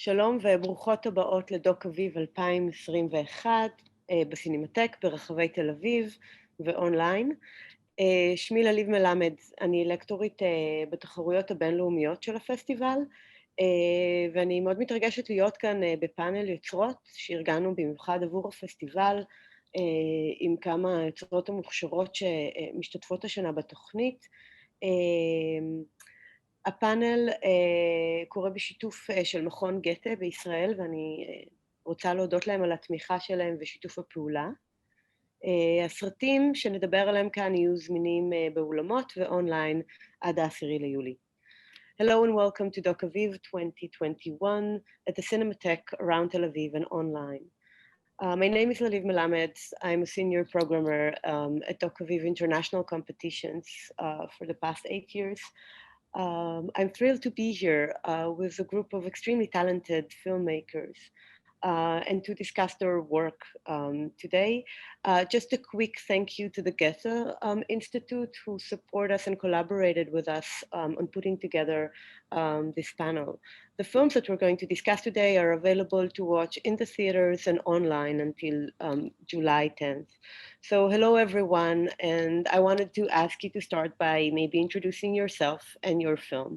שלום וברוכות הבאות לדוקאביב 2021 בסינמטק ברחבי תל אביב ואונליין. שמי לליב מלמד, אני לקטורית בתחרויות הבינלאומיות של הפסטיבל, ואני מאוד מתרגשת להיות כאן בפאנל יוצרות שארגנו במיוחד עבור הפסטיבל, עם כמה יוצרות המוכשרות שמשתתפות השנה בתוכנית. הפאנל קורה בשיתוף של מכון גתה בישראל, ואני רוצה להודות להם על התמיכה שלהם ושיתוף הפעולה. הסרטים שנדבר עליהם כאן יהיו זמינים באולמות ואונליין עד ה-10 ליולי. Hello and welcome to Docaviv 2021 at the Cinematheque around Tel Aviv and online. My name is Laliv Melamed. I'm a senior programmer at Docaviv International Competitions for the past 8 years. I'm thrilled to be here with a group of extremely talented filmmakers and to discuss their work today. Just a quick thank you to the Goethe Institut who support us and collaborated with us on putting together this panel. The films that we're going to discuss today are available to watch in the theaters and online until July 10th. So hello everyone, and I wanted to ask you to start by maybe introducing yourself and your film.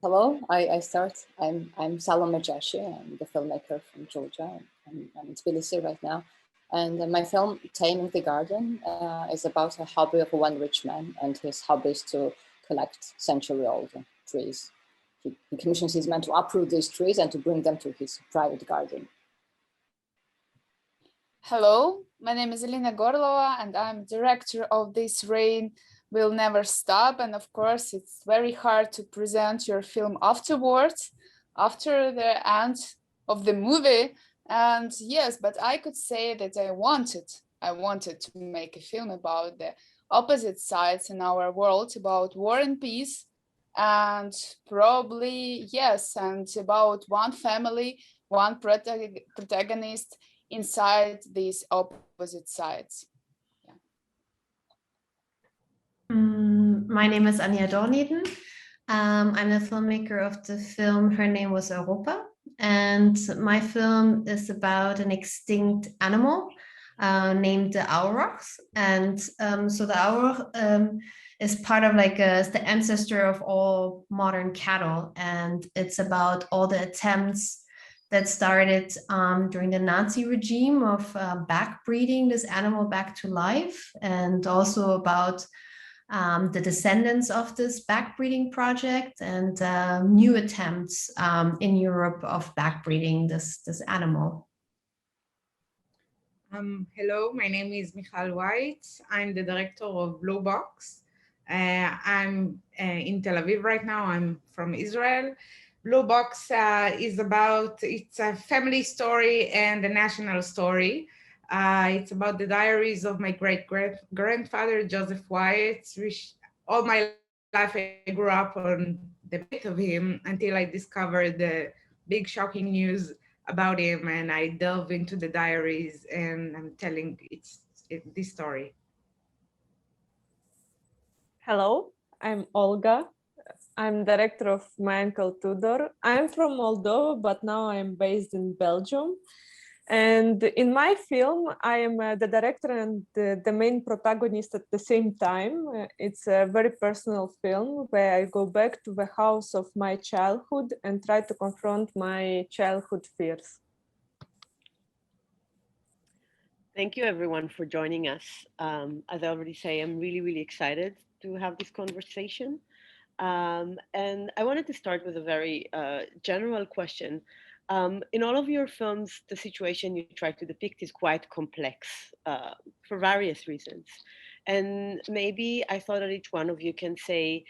Hello, I start. I'm Salomé Jashi. I'm the filmmaker from Georgia. I'm in Tbilisi right now. And my film, Taming the Garden, is about a hobby of one rich man, and his hobby is to collect century-old trees. He commissions his men to uproot these trees and to bring them to his private garden. Hello, my name is Alina Gorlova, and I'm director of This Rain Will Never Stop. And of course, it's very hard to present your film afterwards, after the end of the movie. And yes, but I could say that I wanted to make a film about the opposite sides in our world, about war and peace, and probably, yes, and about one family, one protagonist inside these opposite sides. Yeah. My name is Anja Dornieden. I'm the filmmaker of the film Her Name Was Europa. And my film is about an extinct animal named the aurochs. And so the auroch is part of is the ancestor of all modern cattle. And it's about all the attempts that started during the Nazi regime of backbreeding this animal back to life, and also about the descendants of this backbreeding project and new attempts in Europe of backbreeding this animal. Hello, my name is Michal Weitz. I'm the director of Blue Box. I'm in Tel Aviv right now. I'm from Israel. Blue Box is it's a family story and a national story. It's about the diaries of my great-grandfather, Joseph Weitz, which all my life I grew up on the myth of him until I discovered the big shocking news about him, and I delve into the diaries and I'm telling this story. Hello, I'm Olga. I'm director of My Uncle Tudor. I'm from Moldova, but now I'm based in Belgium. And in my film, I am the director and the main protagonist at the same time. It's a very personal film where I go back to the house of my childhood and try to confront my childhood fears. Thank you everyone for joining us. As I already say, I'm really, really excited to have this conversation. And I wanted to start with a very general question. In all of your films, the situation you try to depict is quite complex for various reasons. And maybe I thought that each one of you can say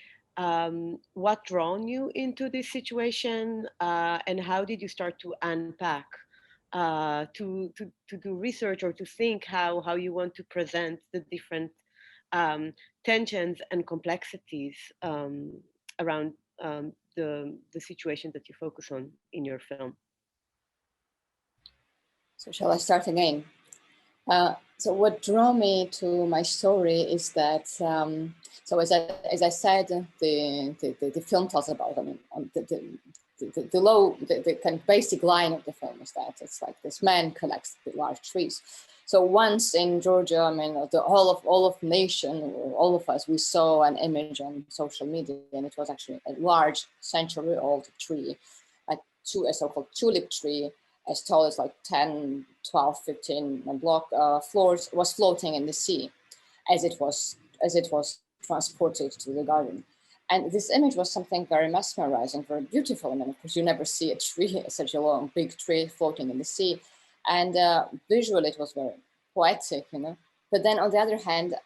what drawn you into this situation and how did you start to unpack, to do research or to think how you want to present the different tensions and complexities around the situation that you focus on in your film. So shall I start again? So what drew me to my story is that, so as I said, the film tells about, I mean, the kind of basic line of the film is that it's like this man collects the large trees. So once in Georgia, I mean, all of nation, all of us, we saw an image on social media, and it was actually a large century-old tree, a so-called tulip tree, as tall as like 10, 12, 15 block floors, was floating in the sea as it was transported to the garden. And this image was something very mesmerizing, very beautiful. I mean, of course, you never see a tree, such a long, big tree floating in the sea. And visually, it was very poetic, you know. But then on the other hand,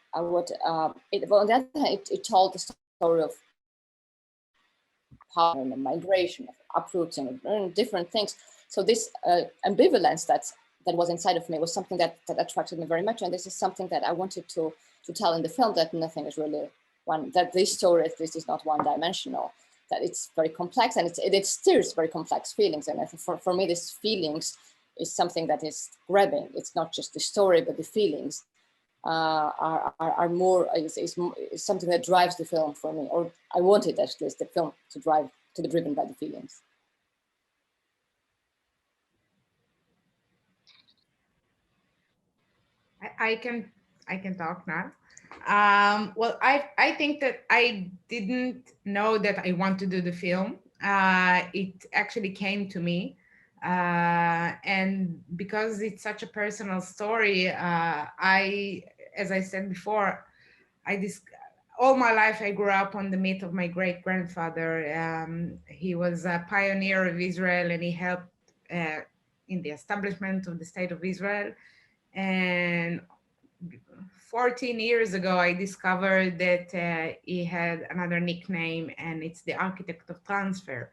it told the story of power and migration, of uprooting, and different things. So this ambivalence that was inside of me was something that attracted me very much. And this is something that I wanted to tell in the film, that nothing is really that this story, this is not one-dimensional, that it's very complex, and it stirs very complex feelings. And I think for me, these feelings is something that is grabbing. It's not just the story, but the feelings are more, is something that drives the film for me, or I wanted at least the film to be driven by the feelings. I can talk now. Well, I think that I didn't know that I want to do the film. It actually came to me. And because it's such a personal story, as I said before, all my life I grew up on the myth of my great-grandfather. He was a pioneer of Israel, and he helped in the establishment of the state of Israel. And 14 years ago, I discovered that he had another nickname, and it's the architect of transfer.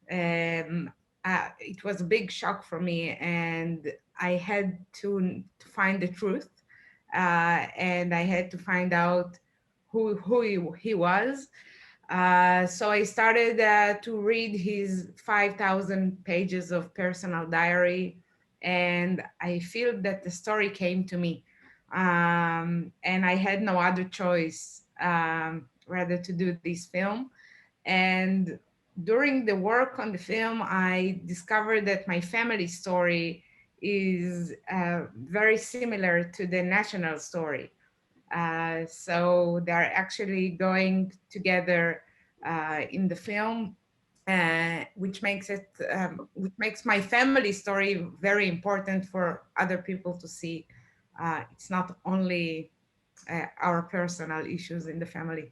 It was a big shock for me, and I had to find the truth, and I had to find out who he was. So I started to read his 5,000 pages of personal diary, and I feel that the story came to me. And I had no other choice rather to do this film. And during the work on the film, I discovered that my family story is very similar to the national story. So they're actually going together in the film, which makes my family story very important for other people to see. It's not only our personal issues in the family.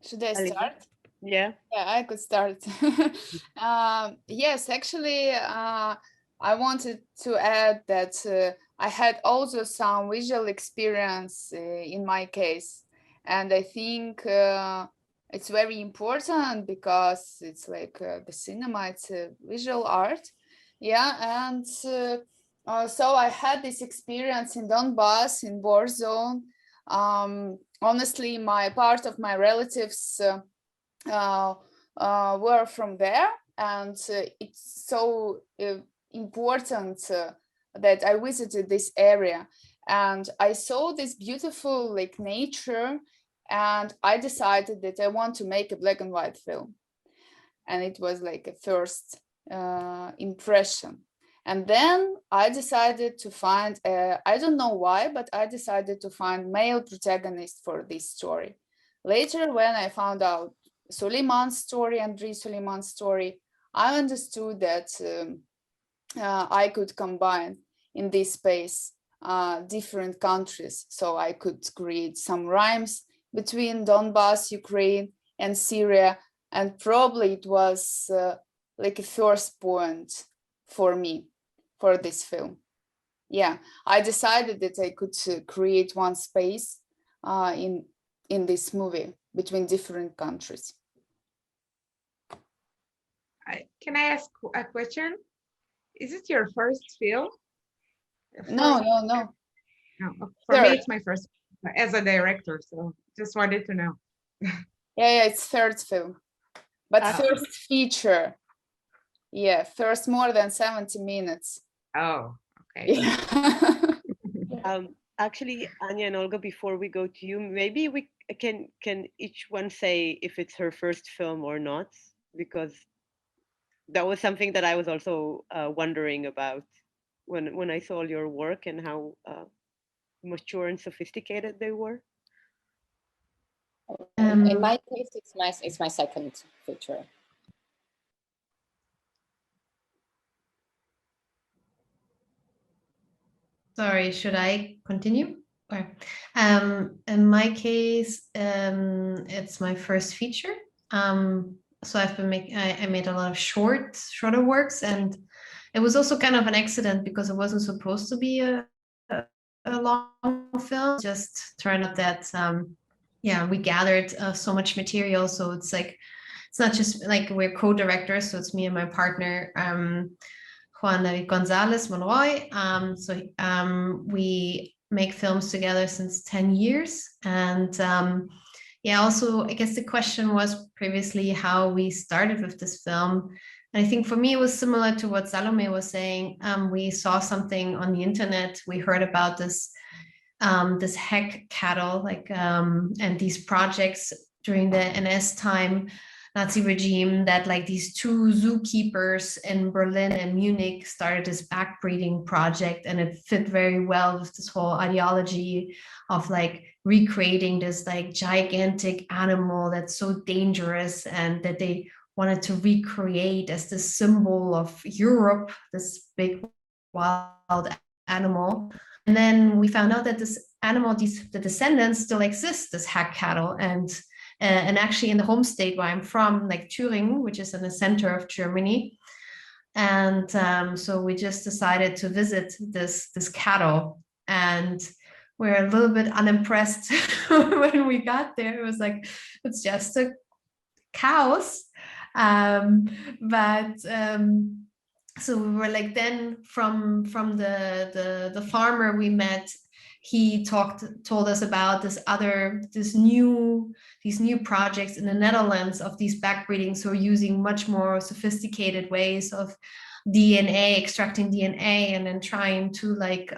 Should I start? Yeah. Yeah, I could start. Yes, actually, I wanted to add that I had also some visual experience in my case. And I think it's very important because it's like the cinema, it's visual art. Yeah, and so I had this experience in Donbass, in war zone. Honestly, part of my relatives were from there, and it's so important that I visited this area, and I saw this beautiful like nature, and I decided that I want to make a black and white film, and it was like a first impression. And then I decided to find, I don't know why, but I decided to find male protagonist for this story. Later, when I found out Suleiman's story, Andrei Suleiman's story, I understood that I could combine in this space different countries. So I could create some rhymes between Donbass, Ukraine, and Syria. And probably it was like a first point for me for this film. Yeah, I decided that I could create one space in this movie between different countries. Can I ask a question? Is it your first film? No. No. For me, it's my first as a director. So just wanted to know. Yeah, it's third film. But first feature, yeah, first more than 70 minutes. Oh, okay. Yeah. Actually, Anja and Olga, before we go to you, maybe we can each one say if it's her first film or not, because that was something that I was also wondering about when I saw your work and how mature and sophisticated they were. In my case, it's my second feature. Sorry, should I continue? Or, in my case, it's my first feature. So I've been I made a lot of shorter works, and it was also kind of an accident because it wasn't supposed to be a long film. Just turned out that yeah, we gathered so much material, so it's like it's not just like we're co-directors, so it's me and my partner. Juan David Gonzalez Monroy. We make films together since 10 years. And yeah, also, I guess the question was previously how we started with this film. And I think for me, it was similar to what Salomé was saying. We saw something on the internet. We heard about this heck cattle, like, and these projects during the NS time, Nazi regime, that like these two zookeepers in Berlin and Munich started this backbreeding project, and it fit very well with this whole ideology of like recreating this like gigantic animal that's so dangerous and that they wanted to recreate as the symbol of Europe, this big wild animal. And then we found out that this animal, the descendants still exist, this hack cattle, and actually in the home state where I'm from, like Thüringen, which is in the center of Germany. And so we just decided to visit this cattle, and we're a little bit unimpressed when we got there. It was like, it's just a cows. So we were like, then from the farmer we met, he told us about these new projects in the Netherlands of these backbreedings who are using much more sophisticated ways of DNA, extracting DNA, and then trying to like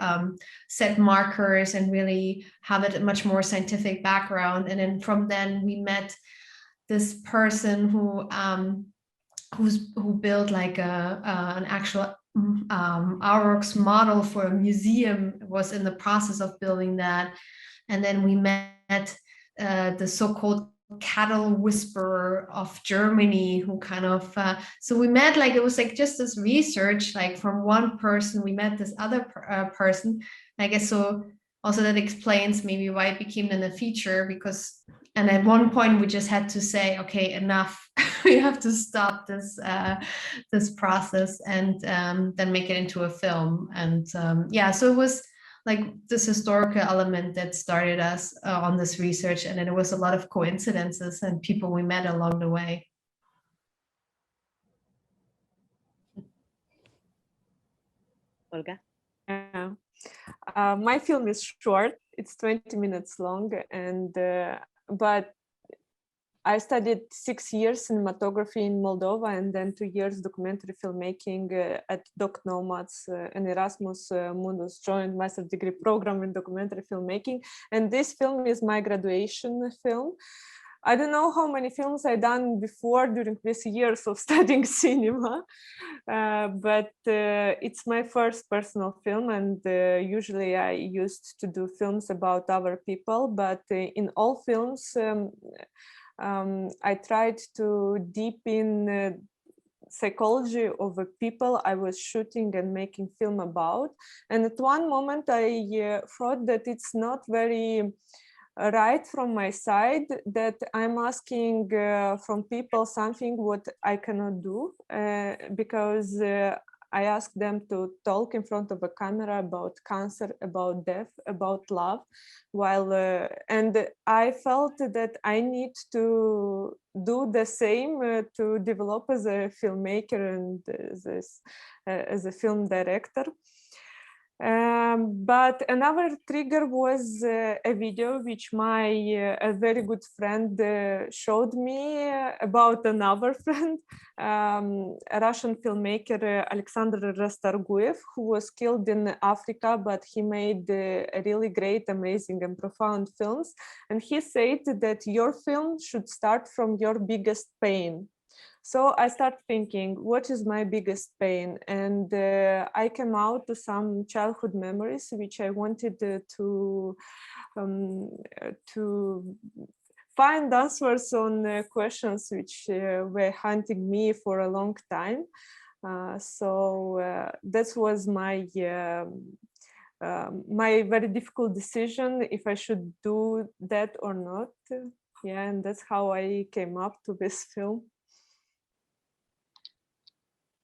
set markers and really have it a much more scientific background. And then from then we met this person who built like an actual Aurochs model for a museum, was in the process of building that. And then we met the so-called cattle whisperer of Germany, who kind of so we met, like it was like just this research, like from one person we met this other person, I guess. So also that explains maybe why it became then a feature, because and at one point we just had to say, okay, enough. We have to stop this process and then make it into a film. And yeah, so it was like this historical element that started us on this research, and then it was a lot of coincidences and people we met along the way. Olga? Yeah. My film is short. It's 20 minutes long, and but I studied 6 years cinematography in Moldova, and then 2 years documentary filmmaking at Doc Nomads and Erasmus Mundus joint master degree program in documentary filmmaking. And this film is my graduation film. I don't know how many films I've done before during these years of studying cinema, but it's my first personal film, and usually I used to do films about other people, but in all films I tried to deep in psychology of the people I was shooting and making film about. And at one moment I thought that it's not very right from my side that I'm asking from people something what I cannot do, because I asked them to talk in front of a camera about cancer, about death, about love, while and I felt that I need to do the same to develop as a filmmaker and as a film director. But another trigger was a video which my a very good friend showed me about another friend, a Russian filmmaker, Alexander Rastorguev, who was killed in Africa, but he made a really great, amazing, and profound films. And he said that your film should start from your biggest pain. So I started thinking, what is my biggest pain? And I came out to some childhood memories, which I wanted to find answers on questions which were haunting me for a long time. So that was my my very difficult decision if I should do that or not. Yeah, and that's how I came up to this film.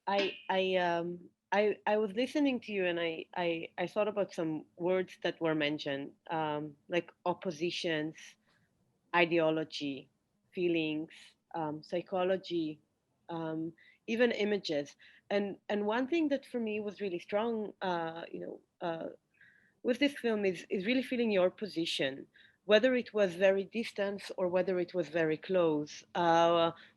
I was listening to you, and I thought about some words that were mentioned, like oppositions, ideology, feelings, psychology, even images. And one thing that for me was really strong, with this film is really feeling your position, whether it was very distant or whether it was very close,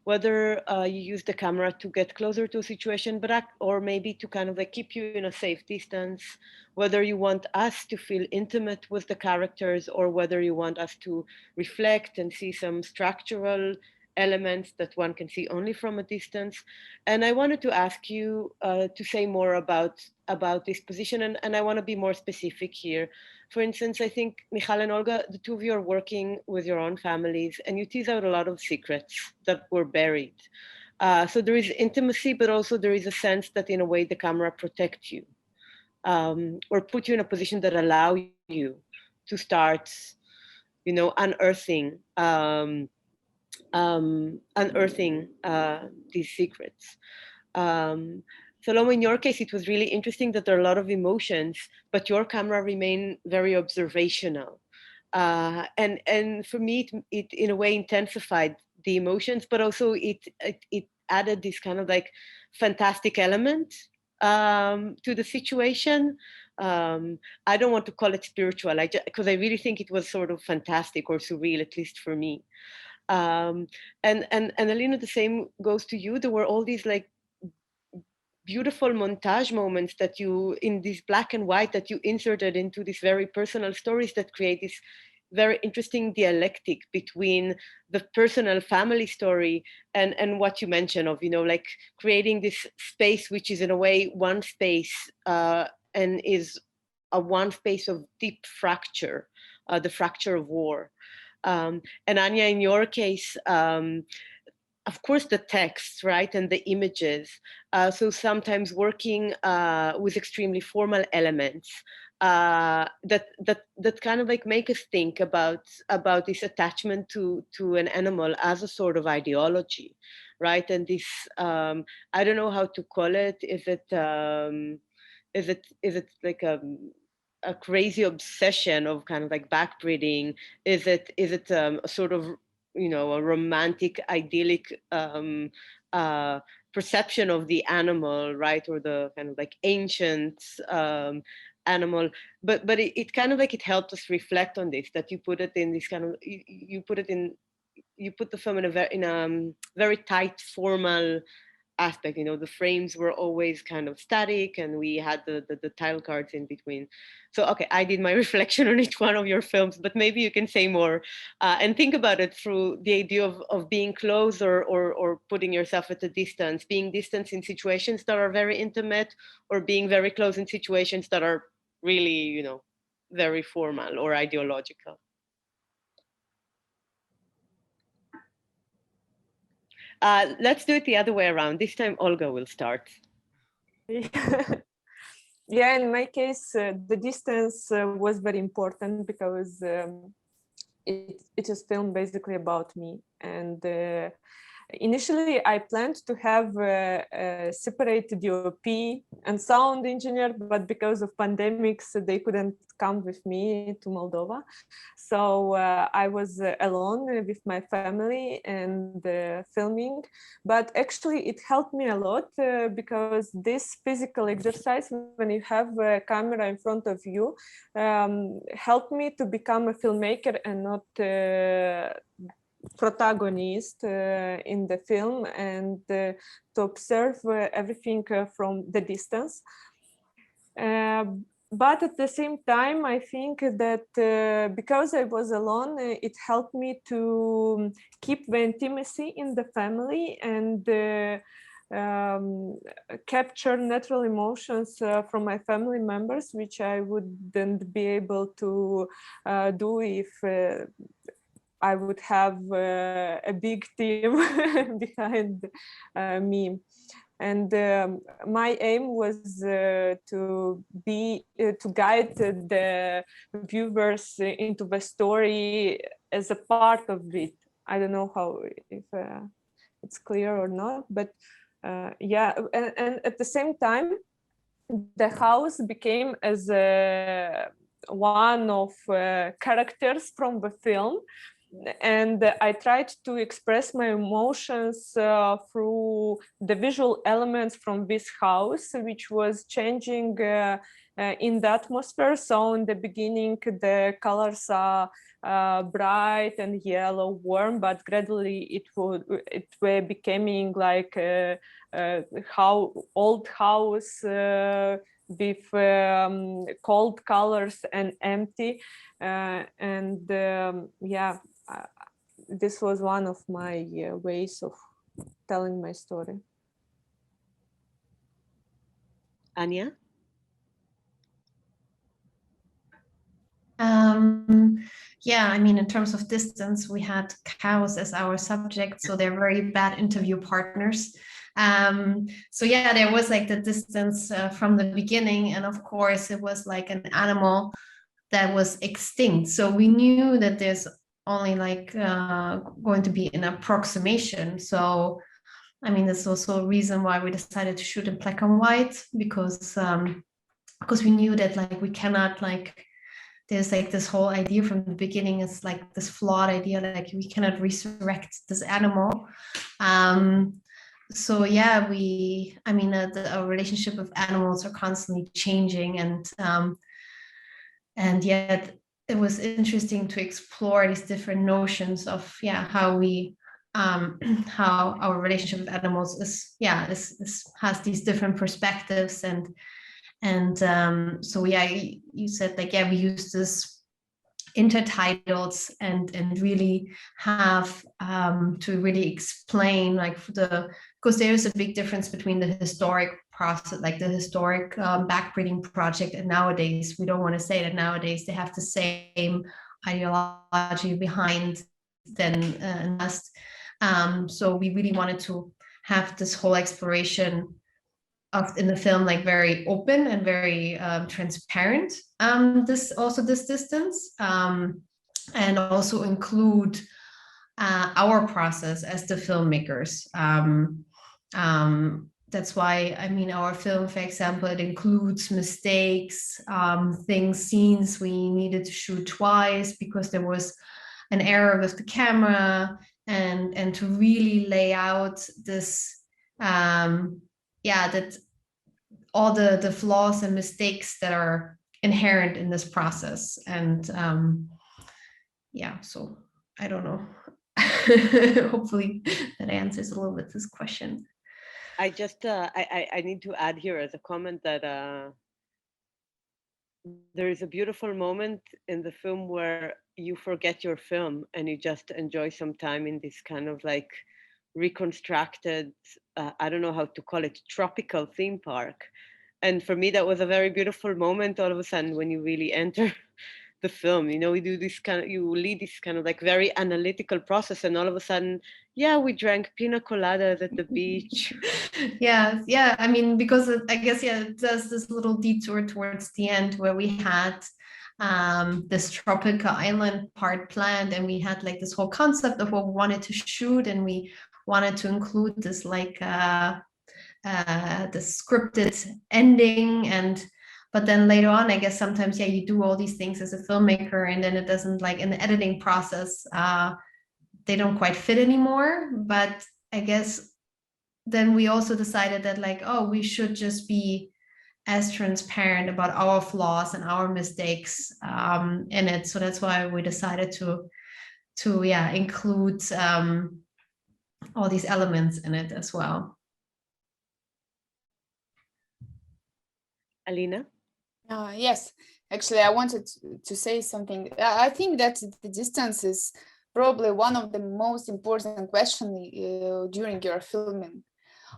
whether you use the camera to get closer to a situation, but or maybe to kind of like keep you in a safe distance, whether you want us to feel intimate with the characters or whether you want us to reflect and see some structural elements that one can see only from a distance. And I wanted to ask you to say more about this position, and I want to be more specific here. For instance, I think Michal and Olga, the two of you are working with your own families, and you tease out a lot of secrets that were buried. So there is intimacy, but also there is a sense that in a way the camera protects you, or put you in a position that allow you to start, unearthing these secrets. Salomé, in your case, it was really interesting that there are a lot of emotions, but your camera remained very observational. And for me, it in a way intensified the emotions, but also it added this kind of like fantastic element to the situation. I don't want to call it spiritual, because I really think it was sort of fantastic or surreal, at least for me. And Alina, the same goes to you. There were all these like beautiful montage moments that you, in this black and white, that you inserted into these very personal stories that create this very interesting dialectic between the personal family story and what you mentioned of, like creating this space, which is in a way one space and is a one space of deep fracture, the fracture of war. And Anja, in your case, of course, the text, right, and the images. So sometimes working with extremely formal elements that kind of like make us think about this attachment to an animal as a sort of ideology, right? And this, I don't know how to call it. Is it like a crazy obsession of kind of like backbreeding? Is it a sort of, a romantic, idyllic perception of the animal, right? Or the kind of like ancient animal. But it kind of like, it helped us reflect on this, that you put it in this kind of, you put the film in a very tight, formal aspect. The frames were always kind of static, and we had the title cards in between. So okay, I did my reflection on each one of your films, but maybe you can say more and think about it through the idea of being close or putting yourself at a distance, being distant in situations that are very intimate, or being very close in situations that are really, very formal or ideological. Let's do it the other way around. This time, Olga will start. Yeah, in my case, the distance was very important because it is film basically about me, and initially I planned to have a separate DOP and sound engineer, but because of pandemics, they couldn't come with me to Moldova. So I was alone with my family and filming. But actually it helped me a lot because this physical exercise, when you have a camera in front of you, helped me to become a filmmaker and not protagonist in the film, and to observe everything from the distance. But at the same time, I think that because I was alone, it helped me to keep the intimacy in the family and capture natural emotions from my family members, which I wouldn't be able to do if I would have a big team behind me. And my aim was to guide the viewers into the story as a part of it. I don't know if it's clear or not, but yeah. And at the same time, the house became as one of characters from the film. And I tried to express my emotions through the visual elements from this house, which was changing in the atmosphere. So in the beginning, the colors are bright and yellow, warm, but gradually it were becoming like how old house with cold colors and empty. Yeah. This was one of my ways of telling my story. Anja? Yeah, I mean, in terms of distance, we had cows as our subject, so they're very bad interview partners. So yeah, there was like the distance from the beginning, and of course it was like an animal that was extinct. So we knew that there's only like going to be an approximation. So I mean, that's also a reason why we decided to shoot in black and white, because we knew that like we cannot like, there's like this whole idea from the beginning, it's like this flawed idea, like we cannot resurrect this animal. So yeah, our relationship with animals are constantly changing, and yet it was interesting to explore these different notions of how our relationship with animals has these different perspectives, and so yeah, you said like, yeah, we use this intertitles and really have to really explain like because there is a big difference between the historic process, like the historic backbreeding project, and nowadays we don't want to say that nowadays they have the same ideology behind than us. So we really wanted to have this whole exploration in the film like very open and very transparent, this distance, and also include our process as the filmmakers. That's why, I mean, our film, for example, it includes mistakes, scenes we needed to shoot twice because there was an error with the camera, and to really lay out this that all the flaws and mistakes that are inherent in this process. And so I don't know. Hopefully that answers a little bit this question. I just I need to add here as a comment that there is a beautiful moment in the film where you forget your film and you just enjoy some time in this kind of like reconstructed, I don't know how to call it, tropical theme park. And for me, that was a very beautiful moment all of a sudden when you really enter the film. You know, we do this kind of, you lead this kind of like very analytical process, and all of a sudden, yeah, we drank pina coladas at the beach. Yeah. I mean, because I guess, it does this little detour towards the end where we had this tropical island part planned, and we had like this whole concept of what we wanted to shoot, and we wanted to include this like the scripted ending, but then later on, I guess sometimes, yeah, you do all these things as a filmmaker, and then it doesn't, like in the editing process, they don't quite fit anymore. But I guess then we also decided that, like, oh, we should just be as transparent about our flaws and our mistakes in it. So that's why we decided to include all these elements in it as well. Alina? Yes, actually, I wanted to say something. I think that the distance is probably one of the most important questions during your filming.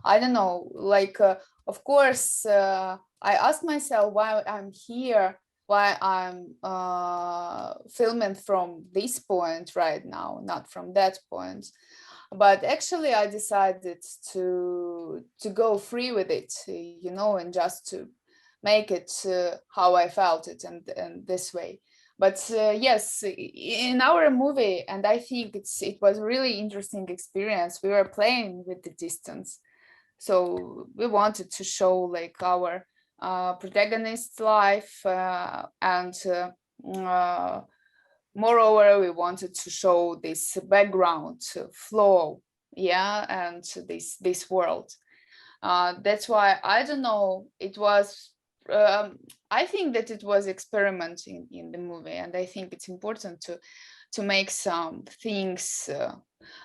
I don't know, like, of course, I asked myself why I'm here, why I'm filming from this point right now, not from that point. But actually, I decided to go free with it, you know, and just to make it how I felt it, and this way. But yes, in our movie, and I think it was really interesting experience. We were playing with the distance, so we wanted to show like our protagonist's life, and moreover, we wanted to show this background flow, yeah, and this world. That's why, I don't know, it was. I think that it was experiment in the movie, and I think it's important to make some things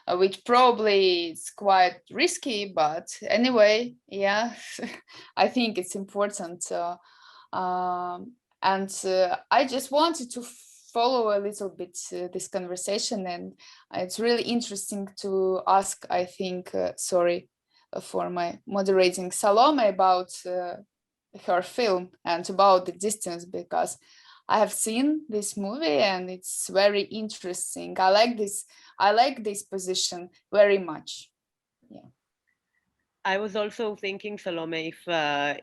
which probably is quite risky, but anyway, yeah, I think it's important. And I just wanted to follow a little bit this conversation, and it's really interesting to ask, I think, sorry for my moderating, Salomé, about her film and about the distance, because I have seen this movie and it's very interesting. I like this position very much. Yeah. I was also thinking, Salomé,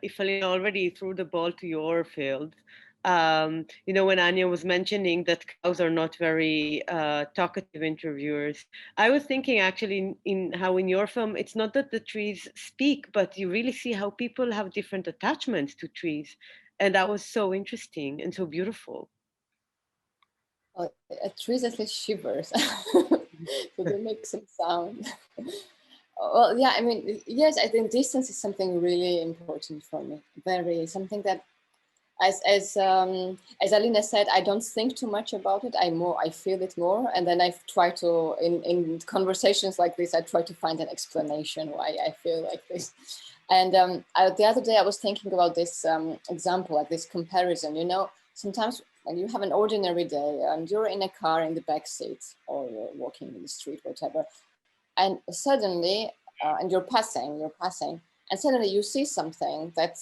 if Alina already threw the ball to your field, you know, when Anja was mentioning that cows are not very talkative interviewers, I was thinking actually in how in your film, it's not that the trees speak, but you really see how people have different attachments to trees. And that was so interesting and so beautiful. Oh, trees at least shivers, so they make some sound. Well, yeah, I mean, yes, I think distance is something really important for me. Something that, as Alina said, I don't think too much about it. I feel it more, and then I try to, in conversations like this, I try to find an explanation why I feel like this. And the other day I was thinking about this example, like this comparison. You know, sometimes when you have an ordinary day and you're in a car in the back seat, or you're walking in the street, whatever, and suddenly, and you're passing, and suddenly you see something that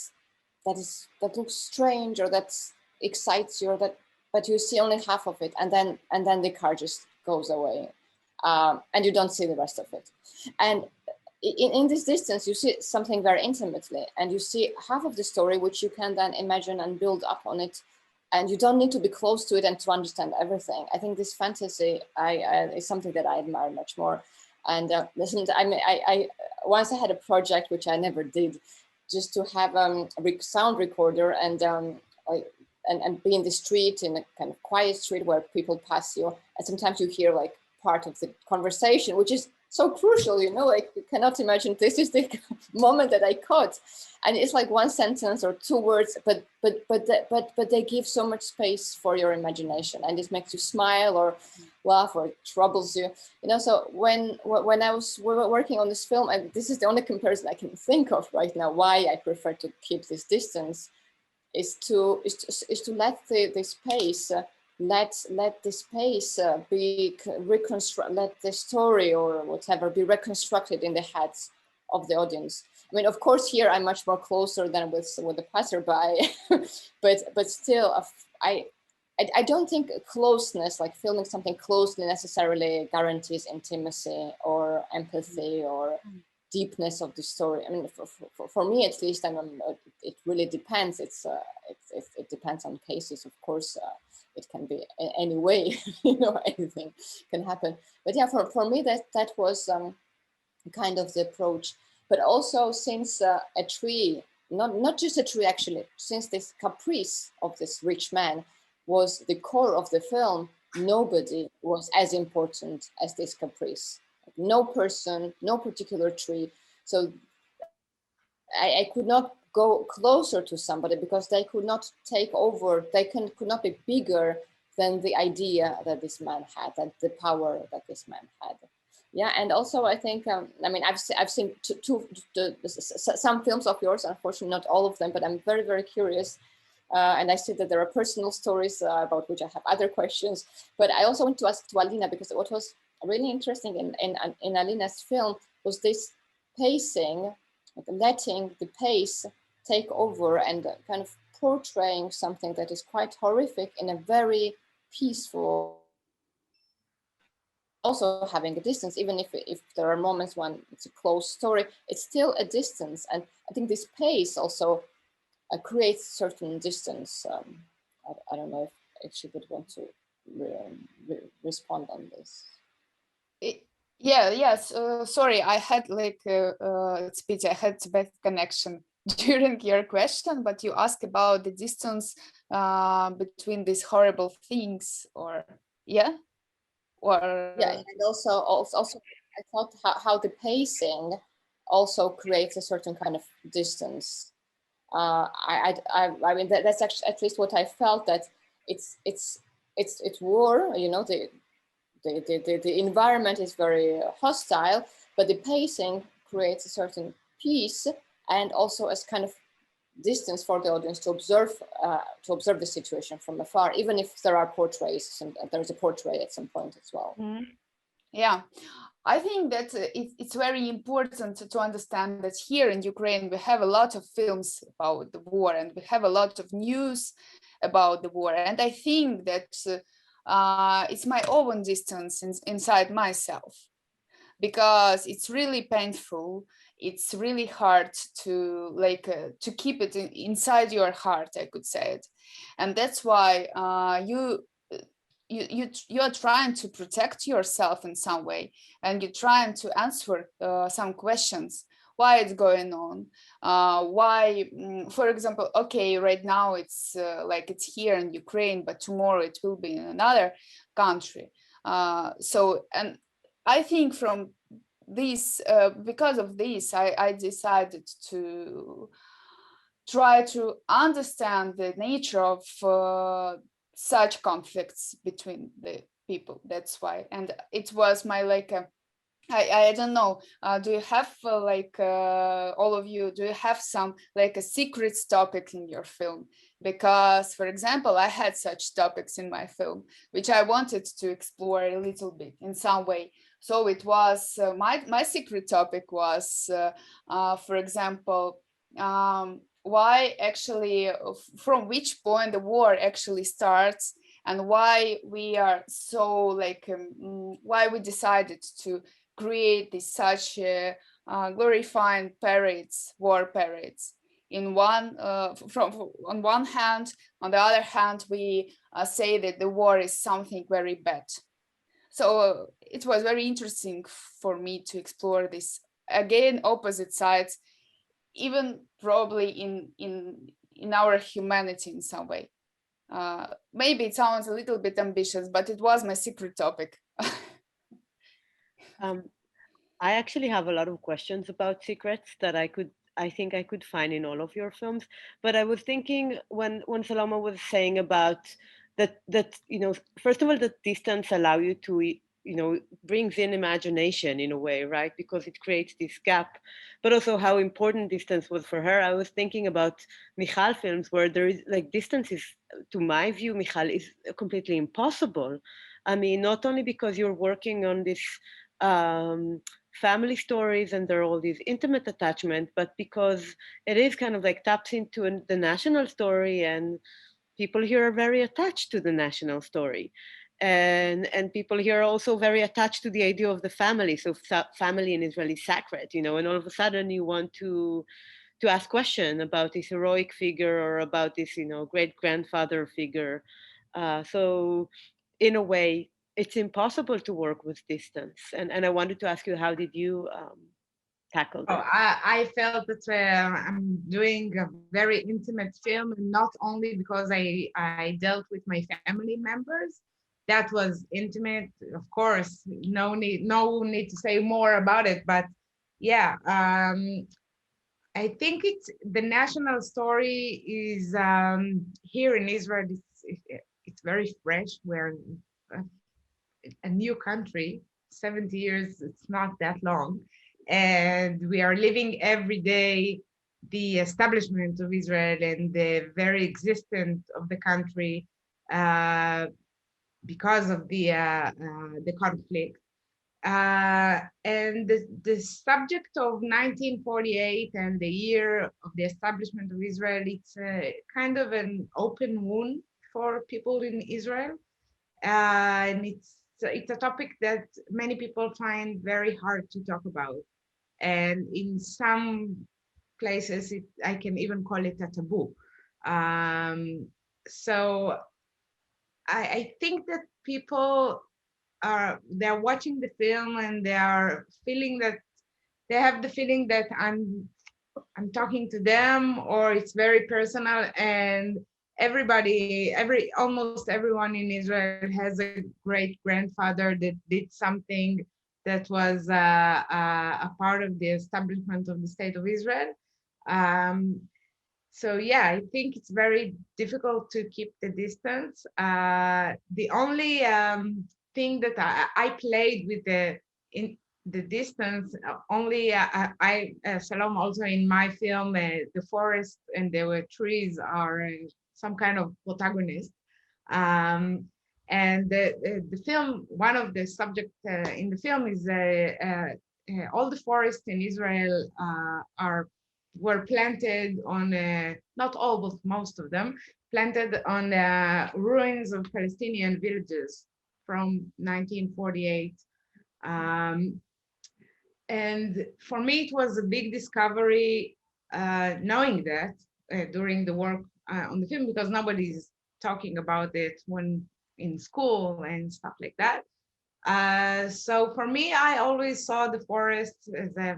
looks strange, or that excites you, but you see only half of it, and then the car just goes away, and you don't see the rest of it. And in this distance, you see something very intimately, and you see half of the story, which you can then imagine and build up on it. And you don't need to be close to it and to understand everything. I think this fantasy is something that I admire much more. And listen, I once I had a project which I never did, just to have a sound recorder and be in the street, in a kind of quiet street where people pass you, and sometimes you hear like part of the conversation, which is so crucial, you know, like you cannot imagine this is the moment that I caught, and it's like one sentence or two words, but they give so much space for your imagination, and it makes you smile or laugh, or it troubles you, you know. So when I was working on this film, and this is the only comparison I can think of right now, why I prefer to keep this distance, is to let the space. Let the space be reconstructed, let the story or whatever be reconstructed in the heads of the audience. I mean, of course, here I'm much more closer than with the passerby, but still, I don't think closeness, like filming something closely, necessarily guarantees intimacy or empathy or deepness of the story. I mean, for me at least, it really depends. It depends on cases, of course. It can be any way, you know, anything can happen. But yeah, for me, that was kind of the approach. But also since a tree, not just a tree actually, since this caprice of this rich man was the core of the film, nobody was as important as this caprice. No person, no particular tree. So I could not go closer to somebody because they could not take over, they could not be bigger than the idea that this man had, and the power that this man had. Yeah, and also I think, I mean, I've seen some films of yours, unfortunately not all of them, but I'm very, very curious. And I see that there are personal stories about which I have other questions. But I also want to ask to Alina, because what was really interesting in Alina's film was this pacing, like letting the pace take over and kind of portraying something that is quite horrific in a very peaceful, also having a distance, even if there are moments when it's a close story, it's still a distance. And I think this pace also creates certain distance. I don't know if she would want to respond on this. Yes. Sorry, I had it's pity, I had bad connection during your question, but you asked about the distance between these horrible things, or yeah, or yeah, and also I thought how the pacing also creates a certain kind of distance. I mean that's actually at least what I felt, that it's war. You know, the environment is very hostile, but the pacing creates a certain peace and also as kind of distance for the audience to observe the situation from afar, even if there are portraits, and there's a portrait at some point as well. Mm-hmm. Yeah, I think that it's very important to understand that here in Ukraine we have a lot of films about the war, and we have a lot of news about the war, and I think that it's my own distance inside myself, because it's really painful. It's really hard to to keep it inside your heart, I could say it, and that's why you are trying to protect yourself in some way, and you're trying to answer some questions. Why it's going on? Why, for example, okay, right now it's it's here in Ukraine, but tomorrow it will be in another country. And I think from this, because of this, I decided to try to understand the nature of such conflicts between the people. That's why, and it was my I don't know. Do you have all of you? Do you have some a secret topic in your film? Because, for example, I had such topics in my film which I wanted to explore a little bit in some way. So it was my secret topic was, for example, why actually, from which point the war actually starts, and why we are so why we decided to create this such glorifying parades, war parades. In one, on one hand, on the other hand, we say that the war is something very bad. So it was very interesting for me to explore this again, opposite sides, even probably in our humanity in some way. Maybe it sounds a little bit ambitious, but it was my secret topic. I actually have a lot of questions about secrets that I think I could find in all of your films. But I was thinking when Salomé was saying about that first of all, that distance allow you to brings in imagination in a way, right? Because it creates this gap, but also how important distance was for her. I was thinking about Michal films where there is distance is, to my view, Michal, is completely impossible. I mean, not only because you're working on this family stories and there are all these intimate attachment, but because it is kind of taps into the national story, and people here are very attached to the national story. And people here are also very attached to the idea of the family. So family in Israel is sacred, and all of a sudden you want to ask question about this heroic figure or about this, great grandfather figure. So in a way, it's impossible to work with distance. And I wanted to ask you, how did you tackle Oh, this? I felt that I'm doing a very intimate film, and not only because I dealt with my family members. That was intimate, of course. No need to say more about it. But yeah, I think it's the national story is here in Israel. It's very fresh. We're a new country, 70 years. It's not that long, and we are living every day the establishment of Israel and the very existence of the country because of the conflict. And the subject of 1948 and the year of the establishment of Israel, it's a kind of an open wound for people in Israel. And it's a topic that many people find very hard to talk about. And in some places, I can even call it a taboo. So I think that people they're watching the film and they are feeling that they have the feeling that I'm talking to them, or it's very personal, and almost everyone in Israel has a great grandfather that did something that was a part of the establishment of the state of Israel. So yeah, I think it's very difficult to keep the distance. The only thing that I played with the distance, only Salom also in my film, the forest and there were trees are some kind of protagonist. And the film, one of the subjects in the film is all the forests in Israel were planted on, not all, but most of them, planted on ruins of Palestinian villages from 1948. And for me, it was a big discovery knowing that during the work on the film, because nobody's talking about it when in school and stuff like that. So for me, I always saw the forest as a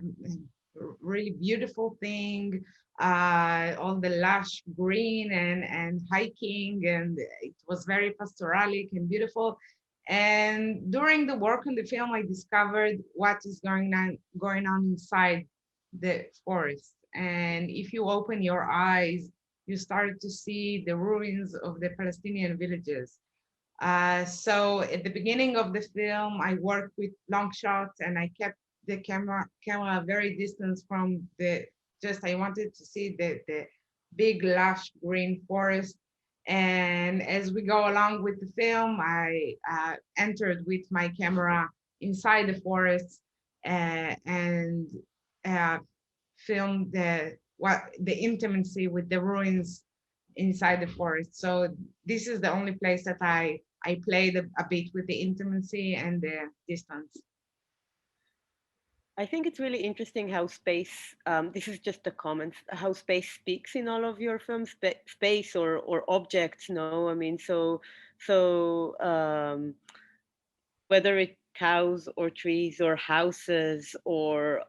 really beautiful thing, all the lush green and hiking, and it was very pastoralic and beautiful. And during the work on the film, I discovered what is going on inside the forest. And if you open your eyes, you start to see the ruins of the Palestinian villages. So at the beginning of the film, I worked with long shots and I kept the camera very distant from I wanted to see the big lush green forest. And as we go along with the film, I entered with my camera inside the forest and filmed the intimacy with the ruins inside the forest. So this is the only place that I played a bit with the intimacy and the distance. I think it's really interesting how space, this is just a comment, how space speaks in all of your films, space or objects, no? I mean, so whether it's cows or trees or houses or,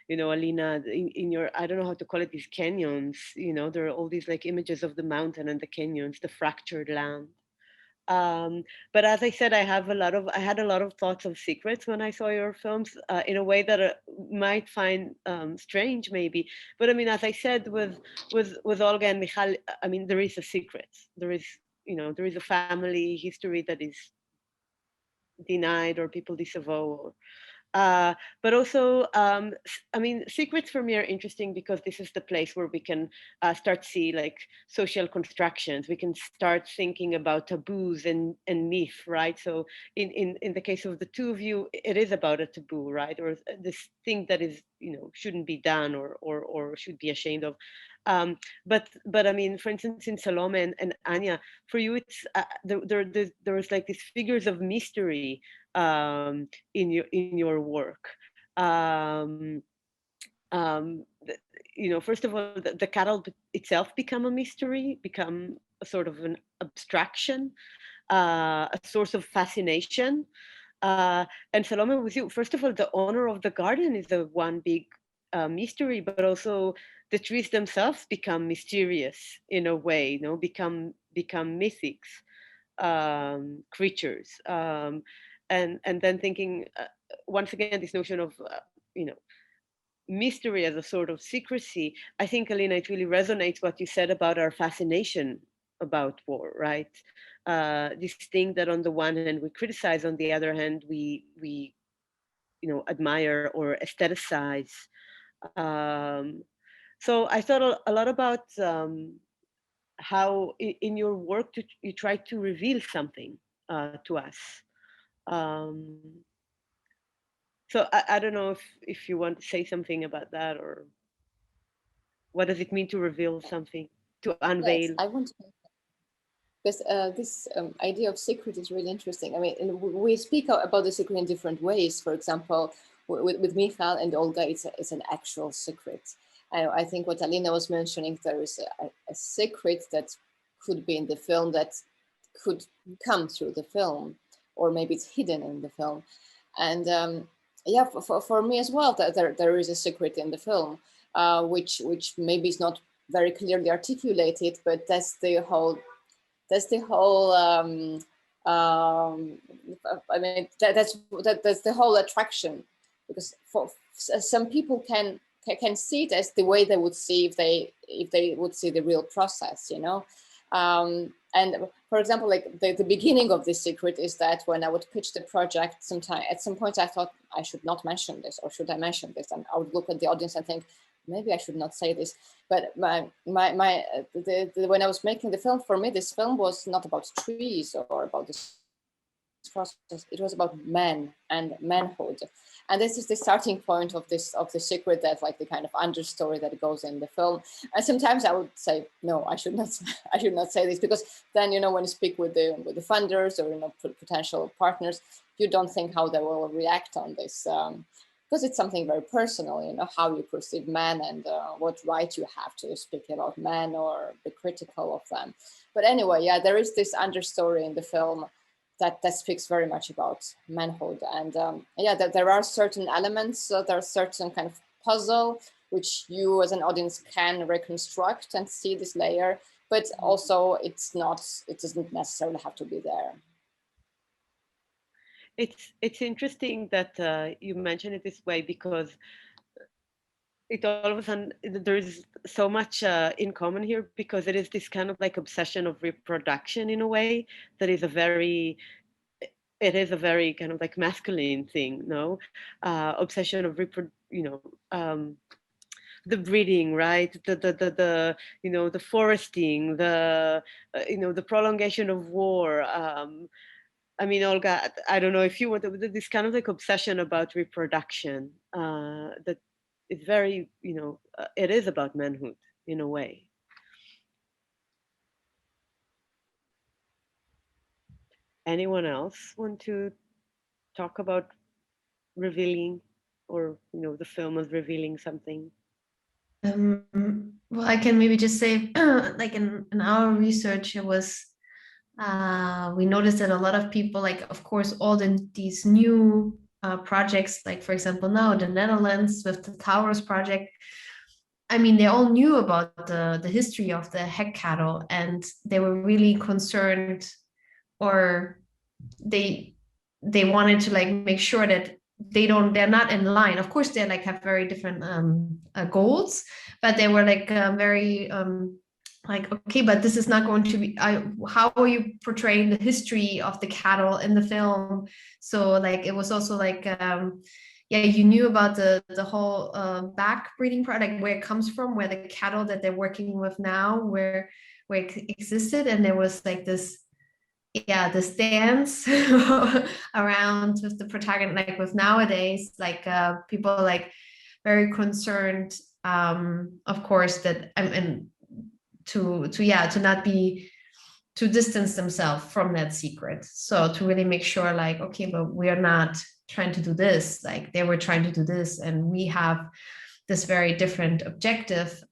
Alina, in your, I don't know how to call it, these canyons, there are all these like images of the mountain and the canyons, the fractured land. But as I said, I had a lot of thoughts of secrets when I saw your films, in a way that might find strange, maybe. But I mean, as I said, with Olga and Michal, I mean, there is a secret. There is a family history that is denied or people disavow. But also, I mean, secrets for me are interesting because this is the place where we can start see like social constructions. We can start thinking about taboos and myth, right? So in the case of the two of you, it is about a taboo, right? Or this thing that is, shouldn't be done or should be ashamed of. But I mean, for instance, in Salomé and Anja, for you, it's there's like these figures of mystery in your work. First of all, the cattle itself become a mystery, become a sort of an abstraction, a source of fascination. And Salomé, with you, first of all, the honor of the garden is the one big mystery, but also the trees themselves become mysterious in a way, you know, become mythics, creatures, and then thinking once again this notion of you know, mystery as a sort of secrecy. I think, Alina, it really resonates what you said about our fascination about war, right? This thing that on the one hand we criticize, on the other hand we you know, admire or aestheticize. So I thought a lot about how in your work you try to reveal something to us. Um, so I don't know if you want to say something about that, or what does it mean to reveal something, to unveil? Yes, I want to, because this idea of secret is really interesting. I mean, we speak about the secret in different ways. For example, with Michal and Olga, it's an actual secret. I think what Alina was mentioning, there is a secret that could be in the film, that could come through the film, or maybe it's hidden in the film. And yeah, for me as well, there is a secret in the film, which maybe is not very clearly articulated, but that's the whole I mean, that's the whole attraction, because for some people can see it as the way they would see if they would see the real process, you know. And for example, like the beginning of this secret is that when I would pitch the project, at some point I thought I should not mention this, or should I mention this? And I would look at the audience and think, maybe I should not say this. But when I was making the film, for me, this film was not about trees or about this process. It was about men and manhood. And this is the starting point of the secret, that like the kind of understory that goes in the film. And sometimes I would say, no, I should not say this, because then, you know, when you speak with the funders or, you know, potential partners, you don't think how they will react on this. Because it's something very personal, you know, how you perceive men and what right you have to speak about men or be critical of them. But anyway, yeah, there is this understory in the film that speaks very much about manhood. And yeah, there are certain elements, there are certain kind of puzzle which you as an audience can reconstruct and see this layer, but also it doesn't necessarily have to be there. It's interesting that you mention it this way, because it all of a sudden there is so much in common here, because it is this kind of like obsession of reproduction in a way that is a very kind of like masculine thing, no? Obsession of the breeding, right? The you know, the foresting, the you know, the prolongation of war. I mean, Olga, I don't know if you want this kind of like obsession about reproduction that is very, you know, it is about manhood in a way. Anyone else want to talk about revealing, or, you know, the film is revealing something? Well, I can maybe just say, like in our research, it was we noticed that a lot of people, like, of course, all these new projects, like for example now the Netherlands with the Towers project, I mean, they all knew about the history of the heck cattle, and they were really concerned, or they wanted to like make sure that they're not in line. Of course, they like have very different goals, but they were like very like, okay, but this is not going to be, how are you portraying the history of the cattle in the film? So like it was also like yeah, you knew about the whole back breeding product, where it comes from, where the cattle that they're working with now, where it existed, and there was like this, yeah, this dance around with the protagonist, like with nowadays, like people like very concerned, of course, that and to not be to distance themselves from that secret. So to really make sure, like, okay, but we're not trying to do this, like they were trying to do this, and we have this very different objective.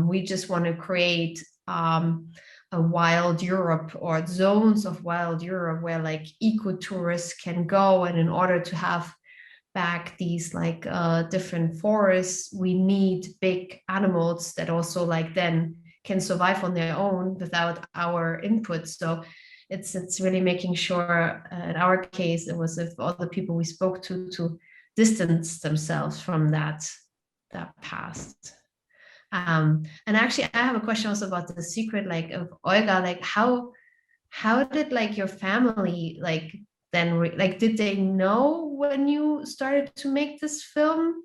We just want to create a a wild Europe or zones of wild Europe where like eco-tourists can go, and in order to have back these like different forests, we need big animals that also like then can survive on their own without our input. So it's really making sure, in our case, it was if all the people we spoke to distance themselves from that past. And actually, I have a question also about the secret, like of Olga, like how did like your family like then like did they know when you started to make this film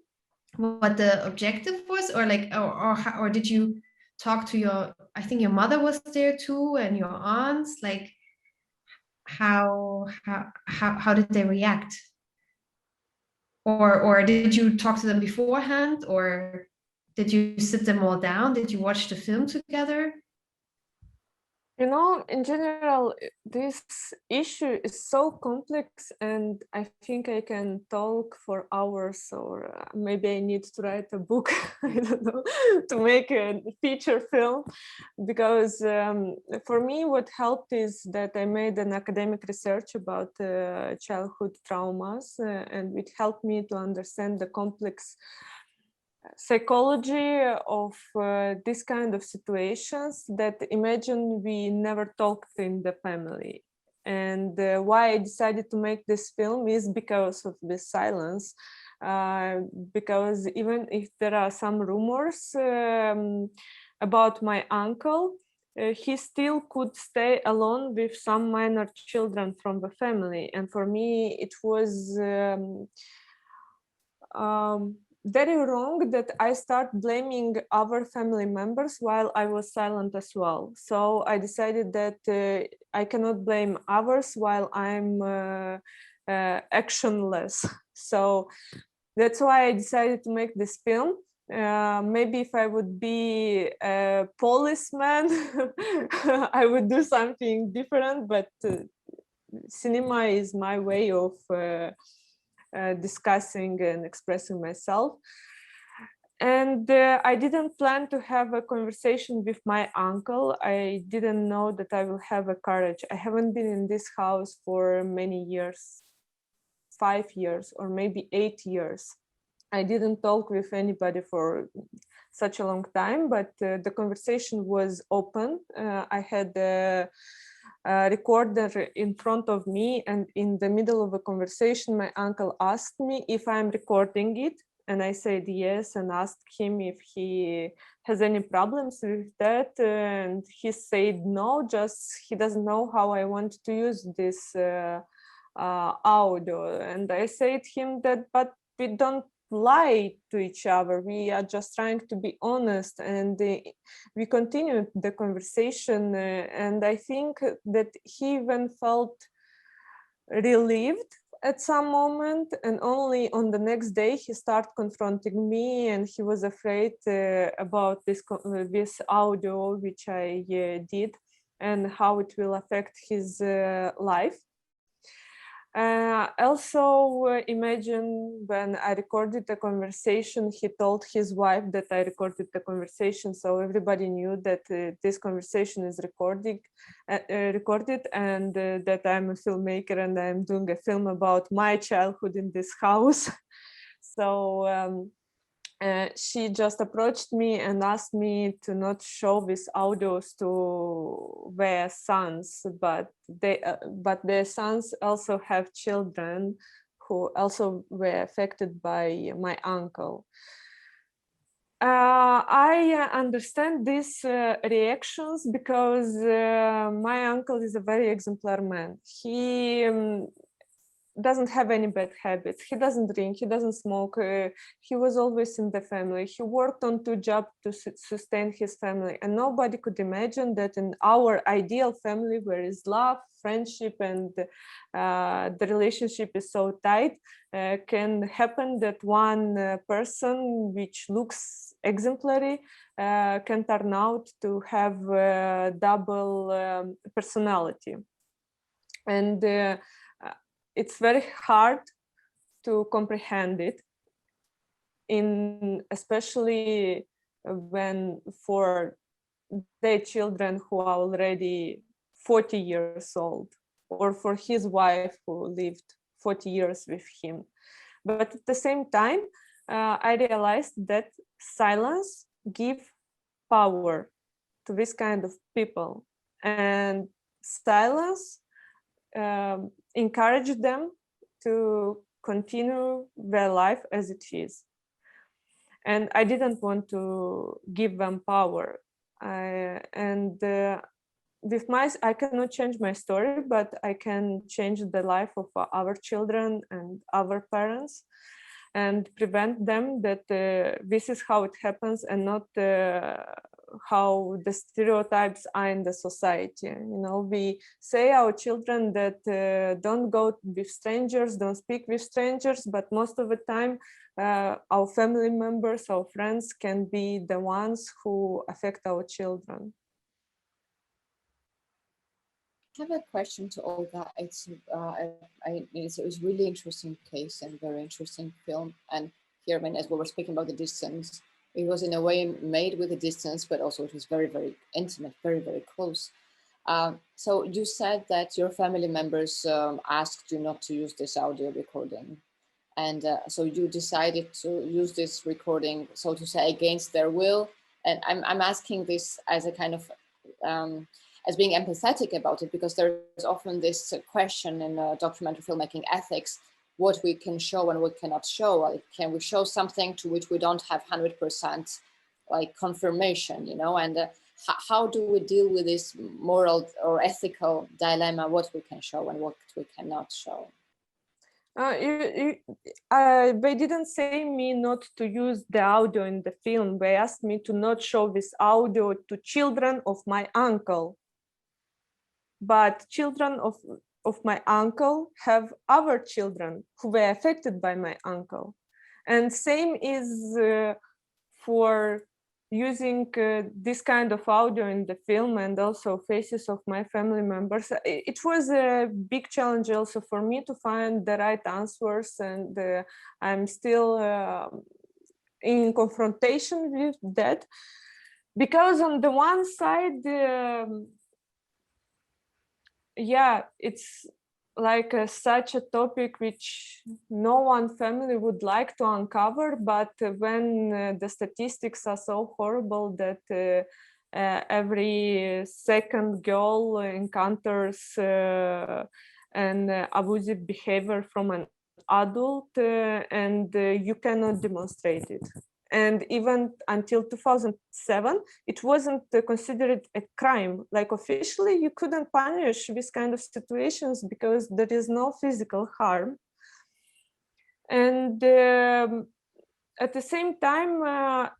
what the objective was, or like or did you talk to your, I think your mother was there too and your aunts, like how did they react, or did you talk to them beforehand, or did you sit them all down, did you watch the film together? You know, in general, this issue is so complex, and I think I can talk for hours, or maybe I need to write a book, I don't know, to make a feature film, because for me, what helped is that I made an academic research about childhood traumas, and it helped me to understand the complex psychology of this kind of situations that imagine we never talked in the family. And why I decided to make this film is because of this silence, because even if there are some rumors about my uncle, he still could stay alone with some minor children from the family. And for me, it was very wrong that I start blaming other family members while I was silent as well. So I decided that I cannot blame others while I'm actionless. So that's why I decided to make this film. Maybe if I would be a policeman, I would do something different, but cinema is my way of discussing and expressing myself. And I didn't plan to have a conversation with my uncle. I didn't know that I will have a courage. I haven't been in this house for many years, 5 years or maybe 8 years. I didn't talk with anybody for such a long time, but the conversation was open. I had a recorder in front of me, and in the middle of a conversation my uncle asked me if I'm recording it, and I said yes, and asked him if he has any problems with that, and he said no, just he doesn't know how I want to use this audio. And I said him that but we don't lie to each other, we are just trying to be honest, and we continued the conversation, and I think that he even felt relieved at some moment, and only on the next day he started confronting me, and he was afraid about this audio which I did and how it will affect his life. Also, imagine when I recorded the conversation, he told his wife that I recorded the conversation, so everybody knew that this conversation is recorded, and that I'm a filmmaker and I'm doing a film about my childhood in this house. So she just approached me and asked me to not show these audios to their sons, but their sons also have children who also were affected by my uncle. I understand these reactions because my uncle is a very exemplary man. He doesn't have any bad habits. He doesn't drink, he doesn't smoke. He was always in the family. He worked on 2 jobs to sustain his family. And nobody could imagine that in our ideal family, where is love, friendship, and the relationship is so tight, can happen that one person which looks exemplary can turn out to have a double personality. And it's very hard to comprehend it, especially when for their children who are already 40 years old, or for his wife who lived 40 years with him. But at the same time, I realized that silence gives power to this kind of people, and silence encourage them to continue their life as it is. And I didn't want to give them power. With I cannot change my story, but I can change the life of our children and our parents, and prevent them that this is how it happens, and not how the stereotypes are in the society. You know, we say our children that don't go with strangers, don't speak with strangers, but most of the time our family members, our friends can be the ones who affect our children. I have a question to Olga. It's a really interesting case and very interesting film. And here, I mean, as we were speaking about the distance, it was in a way made with a distance, but also it was very, very intimate, very, very close. So you said that your family members asked you not to use this audio recording. And so you decided to use this recording, so to say, against their will. And I'm asking this as a kind of, as being empathetic about it, because there's often this question in documentary filmmaking ethics, what we can show and what cannot show. Like, can we show something to which we don't have 100% like confirmation, you know? And how do we deal with this moral or ethical dilemma, what we can show and what we cannot show? They didn't say me not to use the audio in the film. They asked me to not show this audio to children of my uncle. But children of my uncle have other children who were affected by my uncle. And same is for using this kind of audio in the film, and also faces of my family members. It was a big challenge also for me to find the right answers, and I'm still in confrontation with that, because on the one side, yeah, it's like such a topic which no one family would like to uncover, but when the statistics are so horrible that every second girl encounters an abusive behavior from an adult, and you cannot demonstrate it. And even until 2007, it wasn't considered a crime. Like officially, you couldn't punish this kind of situations because there is no physical harm. And at the same time,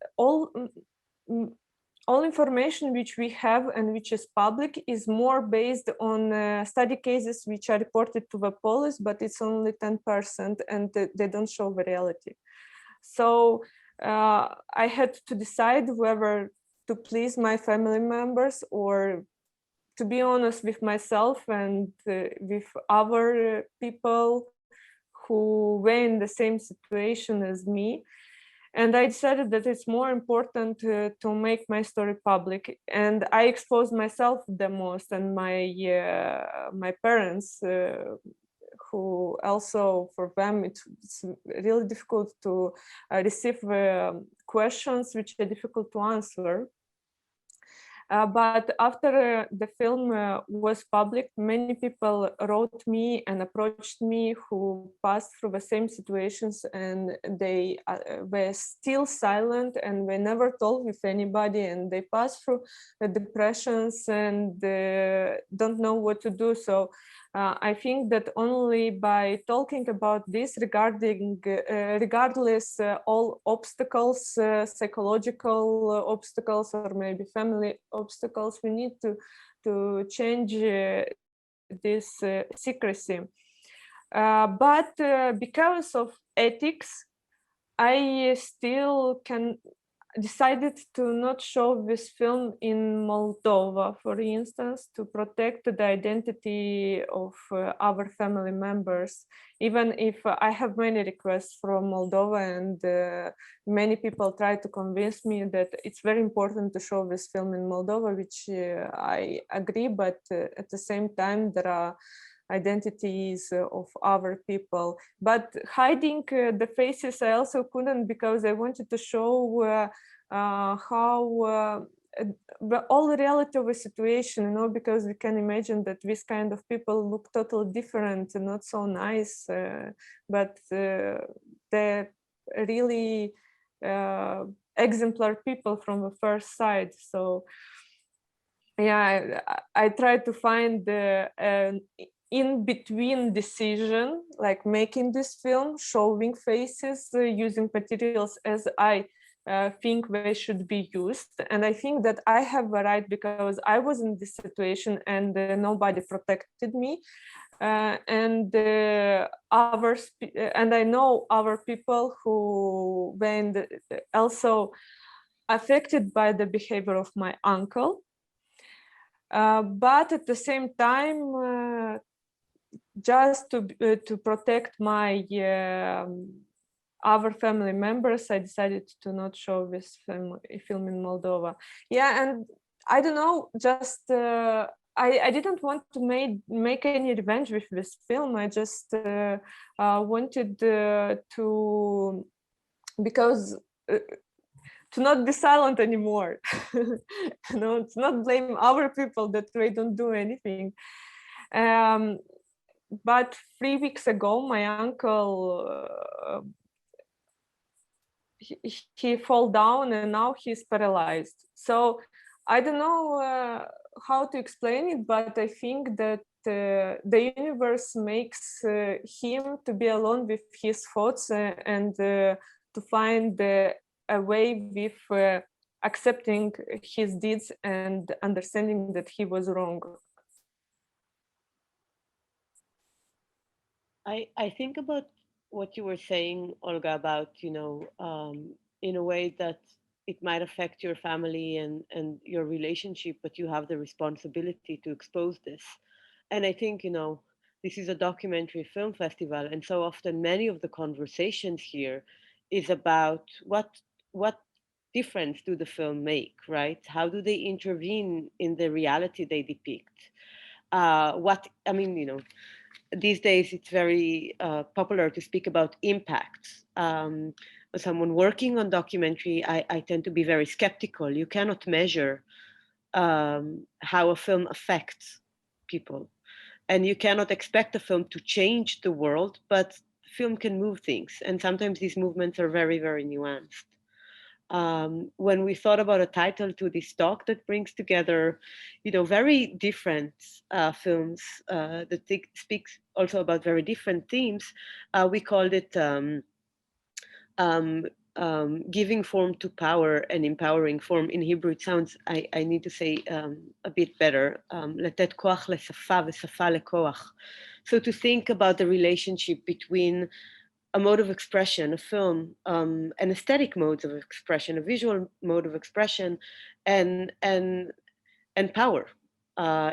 all information which we have and which is public is more based on study cases which are reported to the police, but it's only 10%, and they don't show the reality. So I had to decide whether to please my family members or to be honest with myself and with other people who were in the same situation as me. And I decided that it's more important to make my story public. And I exposed myself the most, and my parents, who also, for them, it's really difficult to receive questions which are difficult to answer. But after the film was public, many people wrote me and approached me who passed through the same situations, and they were still silent and they never told with anybody, and they passed through the depressions and don't know what to do. So I think that only by talking about this, regardless all obstacles, psychological obstacles or maybe family obstacles, we need to change this secrecy. But because of ethics, I still decided to not show this film in Moldova, for instance, to protect the identity of our family members. Even if I have many requests from Moldova, and many people try to convince me that it's very important to show this film in Moldova, which I agree, but at the same time, there are identities of our people. But hiding the faces, I also couldn't, because I wanted to show how the all reality of a situation, you know, because we can imagine that this kind of people look totally different and not so nice, but they're really exemplar people from the first sight. So yeah, I try to find the in-between decision, like making this film, showing faces, using materials as I think they should be used. And I think that I have a right, because I was in this situation and nobody protected me. And I know our people who were also affected by the behavior of my uncle. But at the same time, just to protect my other family members, I decided to not show this film in Moldova. Yeah, and I don't know, just I didn't want to make any revenge with this film. I just wanted to, because to not be silent anymore. You know, to not blame our people that they don't do anything. But 3 weeks ago, my uncle, he fall down and now he's paralyzed. So I don't know how to explain it, but I think that the universe makes him to be alone with his thoughts and to find a way with accepting his deeds and understanding that he was wrong. I think about what you were saying, Olga, about, you know, in a way that it might affect your family and your relationship, but you have the responsibility to expose this. And I think, you know, this is a documentary film festival, and so often many of the conversations here is about what difference do the film make, right? How do they intervene in the reality they depict? What I mean, you know, these days it's very popular to speak about impacts. As someone working on documentary, I tend to be very skeptical. You cannot measure how a film affects people, and you cannot expect a film to change the world, but film can move things, and sometimes these movements are very, very nuanced. When we thought about a title to this talk that brings together, you know, very different films that speaks also about very different themes, we called it giving form to power and empowering form. In Hebrew, it sounds, I need to say a bit better, לתת כוח לשפה ושפה לכוח. So to think about the relationship between a mode of expression, a film, an aesthetic mode of expression, a visual mode of expression, and power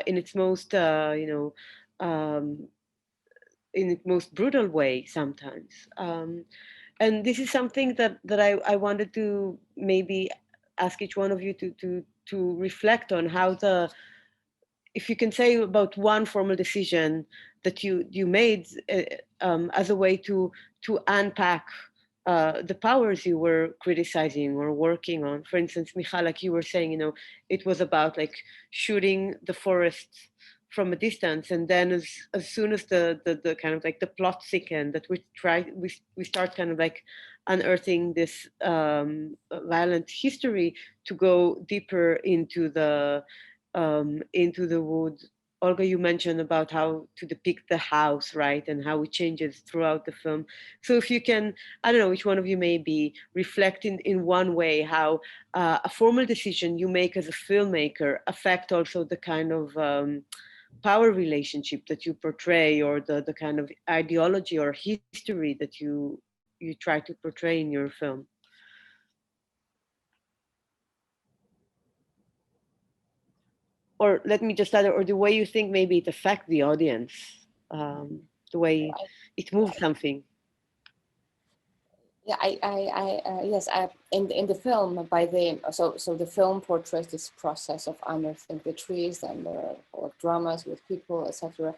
in its most, you know, in its most brutal way sometimes. And this is something that I wanted to maybe ask each one of you to reflect on, how if you can say about one formal decision that you made as a way to unpack the powers you were criticizing or working on. For instance, Michal, like you were saying, you know, it was about like shooting the forest from a distance, and then as soon as the kind of like the plot thickened, that we start kind of like unearthing this violent history, to go deeper into the wood. Olga, you mentioned about how to depict the house, right, and how it changes throughout the film. So if you can, I don't know, which one of you maybe reflect in one way how a formal decision you make as a filmmaker affect also the kind of power relationship that you portray, or the kind of ideology or history that you try to portray in your film. or let me just add, or the way you think maybe it affects the audience, the way it moves something. Yeah, yes, in the film, so the film portrays this process of unearthing the trees and or dramas with people, etc.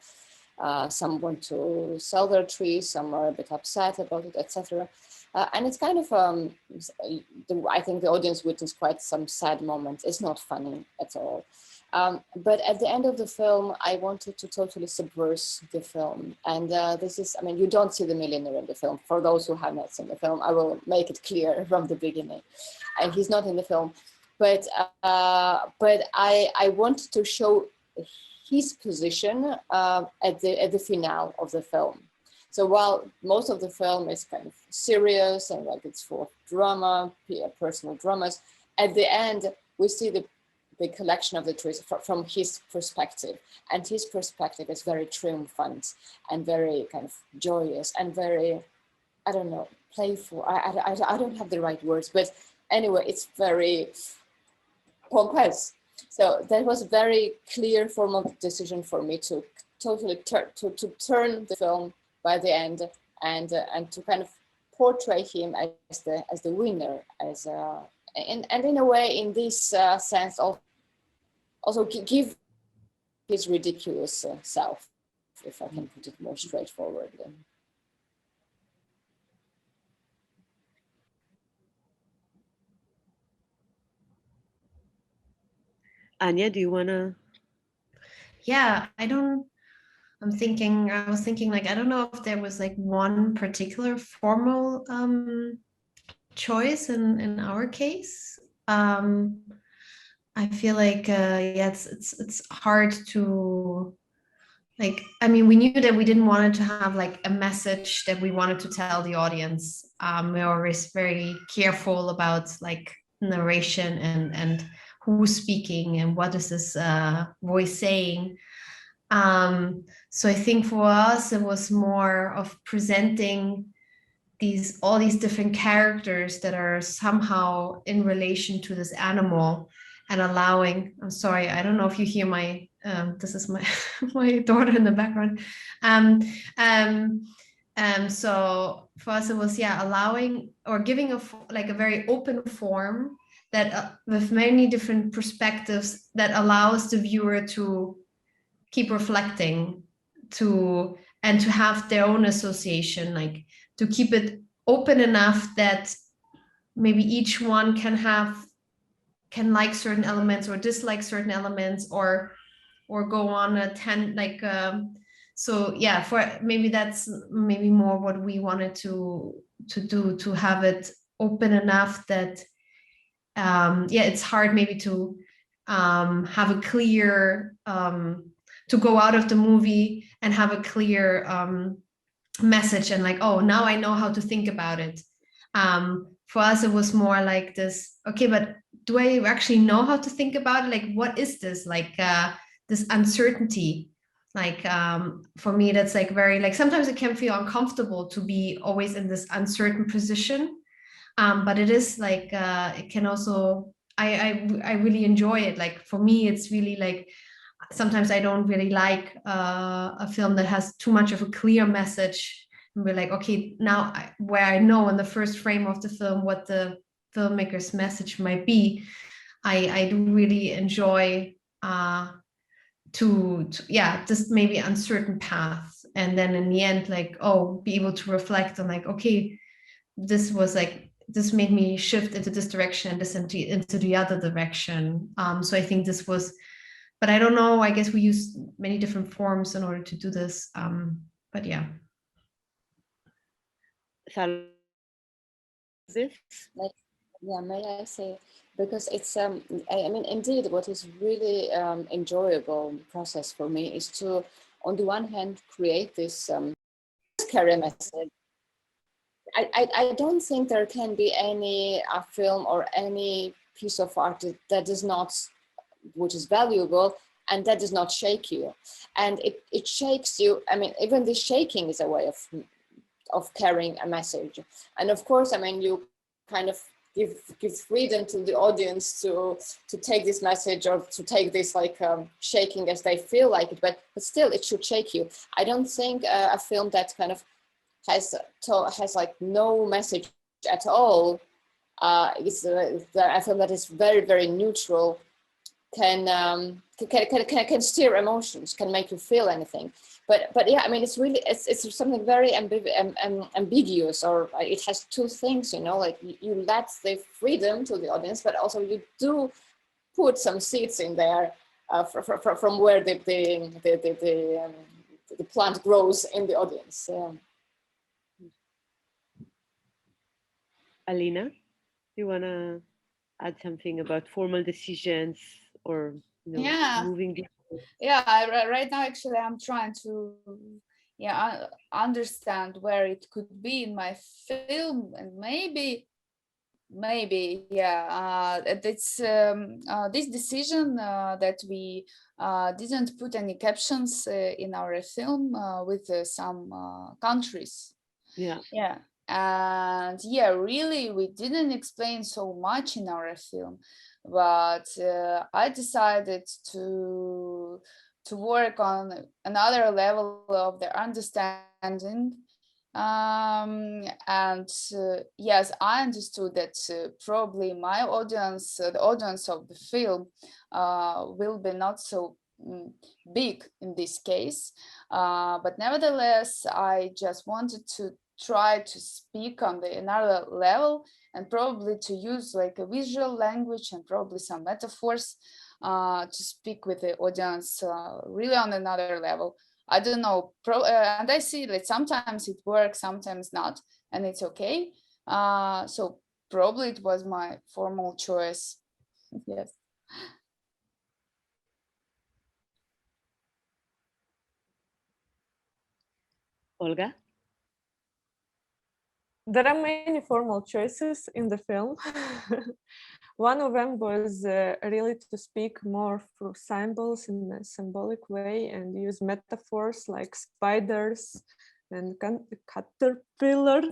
Some want to sell their trees, some are a bit upset about it, etc. And it's kind of, I think the audience witnessed quite some sad moments. It's not funny at all. But at the end of the film, I wanted to totally subvert the film. And this is, I mean, you don't see the millionaire in the film. For those who have not seen the film, I will make it clear from the beginning. And he's not in the film. But I wanted to show his position at the finale of the film. So while most of the film is kind of serious and like it's full of drama, personal dramas, at the end we see the collection of the trees from his perspective, and his perspective is very triumphant and very kind of joyous and very, I don't know, playful. I don't have the right words, but anyway, it's very pompous. So that was a very clear formal decision for me to totally turn the film by the end and to kind of portray him as the winner, and in a way, in this sense, also give his ridiculous self, if I can put it more straightforwardly. Anja, do you wanna? Yeah, I was thinking like, I don't know if there was like one particular formal choice in our case. I feel like yeah, it's hard to, like, I mean, we knew that we didn't want it to have like a message that we wanted to tell the audience. We were always very careful about like narration and who's speaking and what is this voice saying. So I think for us, it was more of presenting all these different characters that are somehow in relation to this animal and allowing, I'm sorry, I don't know if you hear my, this is my, my daughter in the background. So for us, it was, yeah, allowing or giving a very open form that with many different perspectives that allows the viewer to keep reflecting and to have their own association, like to keep it open enough that maybe each one can like certain elements or dislike certain elements or go on a so yeah, for maybe that's maybe more what we wanted to do, to have it open enough that yeah, it's hard maybe to have a clear to go out of the movie and have a clear message and like, oh, now I know how to think about it. For us, it was more like this, okay, but do I actually know how to think about it? Like, what is this? Like this uncertainty. Like for me, that's like very, like sometimes it can feel uncomfortable to be always in this uncertain position. But it is like, it can also, I really enjoy it. Like for me, it's really like, sometimes I don't really like a film that has too much of a clear message. And we're like, okay, now where I know in the first frame of the film what the filmmaker's message might be, I do really enjoy to yeah, just maybe uncertain paths. And then in the end, like, oh, be able to reflect on like, okay, this was like, this made me shift into this direction and this into the other direction. So I think this was, but I don't know, I guess we use many different forms in order to do this. But yeah. This? Yeah, may I say, because it's, I mean, indeed, what is really enjoyable process for me is to, on the one hand, create this scary message. I don't think there can be any film or any piece of art that is not, which is valuable and that does not shake you. And it shakes you. I mean, even the shaking is a way of carrying a message. And of course, I mean, you kind of give freedom to the audience to take this message or to take this like shaking as they feel like it, but still it should shake you. I don't think a film that kind of has like no message at all is a film that is very, very neutral, can steer emotions, can make you feel anything. But yeah, I mean, it's really it's something very ambiguous, or it has two things, you know, like you let the freedom to the audience, but also you do put some seeds in there from where the plant grows in the audience. Alina, you want to add something about formal decisions or moving the... Right now actually I'm trying to understand where it could be in my film, and maybe it's this decision that we didn't put any captions in our film with some countries. And really we didn't explain so much in our film, but I decided to work on another level of the understanding. Yes, I understood that probably my audience, the audience of the film, will be not so big in this case, but nevertheless I just wanted to try to speak on another level, and probably to use like a visual language and probably some metaphors to speak with the audience really on another level. I don't know, and I see that sometimes it works, sometimes not, and it's okay. So probably it was my formal choice. Yes. Olga? There are many formal choices in the film. One of them was really to speak more through symbols in a symbolic way and use metaphors like spiders and caterpillar.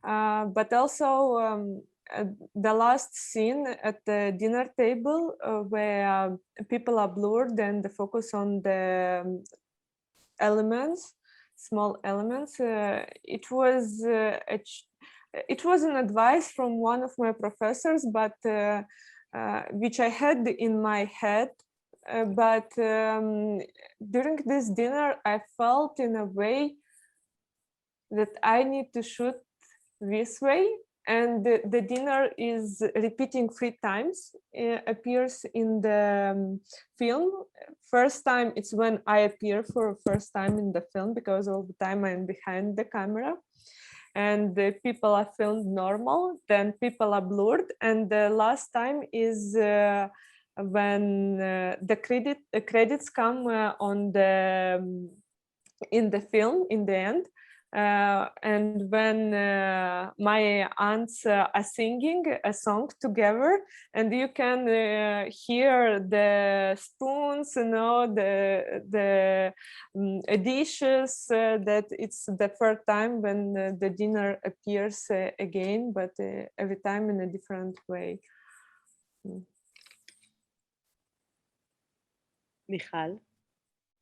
But also the last scene at the dinner table where people are blurred and the focus on the elements, small elements. It was an advice from one of my professors, but which I had in my head. But during this dinner, I felt in a way that I need to shoot this way. And the dinner is repeating 3 times, appears in the film. First time, it's when I appear for the first time in the film, because all the time I'm behind the camera. And the people are filmed normal, then people are blurred. And the last time is when the credits come in the film, in the end. And when my aunts are singing a song together, and you can hear the spoons, the dishes, that it's the third time when the dinner appears again, but every time in a different way. Michal?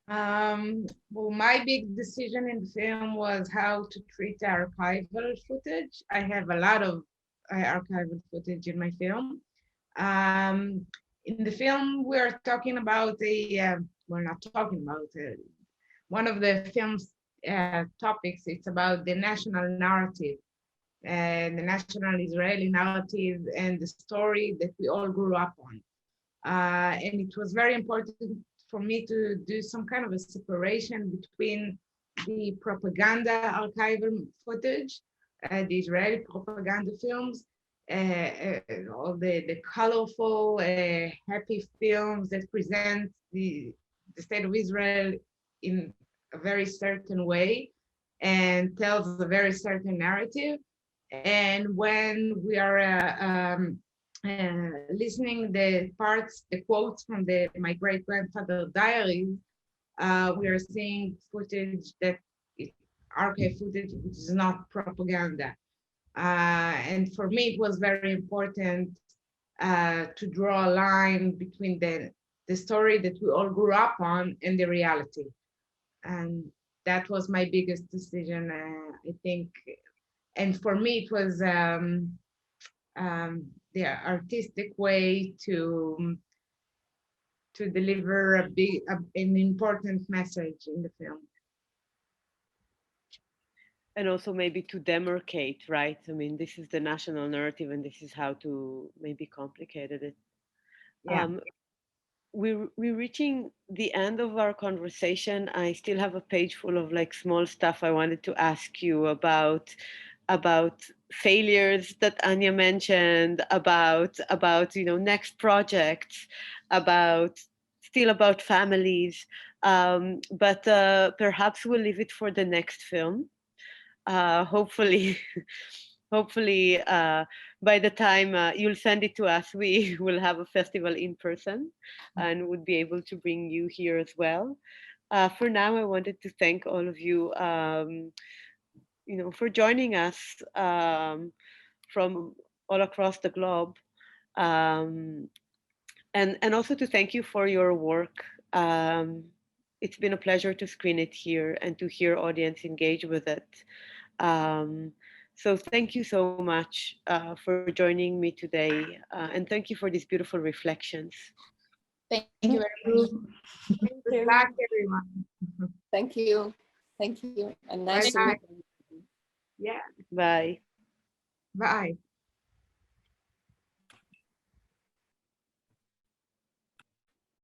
Well, my big decision in the film was how to treat archival footage. I have a lot of archival footage in my film. In the film, we're talking about one of the film's topics. It's about the national narrative, the national Israeli narrative, and the story that we all grew up on. And it was very important for me to do some kind of a separation between the propaganda archival footage, the Israeli propaganda films, all the colorful, happy films that present the state of Israel in a very certain way and tells a very certain narrative. And when we are listening the quotes from my great-grandfather's diaries, we are seeing footage archive footage, which is not propaganda. And for me, it was very important to draw a line between the story that we all grew up on and the reality. And that was my biggest decision, I think. And for me, it was the artistic way to deliver an important message in the film. And also maybe to demarcate, right? I mean, this is the national narrative and this is how to maybe complicated it. Yeah. We're reaching the end of our conversation. I still have a page full of like small stuff I wanted to ask you about failures that Anja mentioned, about next projects, about families. But perhaps we'll leave it for the next film. Hopefully, hopefully by the time you'll send it to us, we will have a festival in person and would be able to bring you here as well. For now, I wanted to thank all of you, for joining us from all across the globe, and also to thank you for your work. It's been a pleasure to screen it here and to hear audience engage with it. So thank you so much for joining me today, and thank you for these beautiful reflections. Thank you very much. Good luck, everyone. Thank you. Thank you. And nice to Bye-bye. meet you. Yeah. Bye. Bye.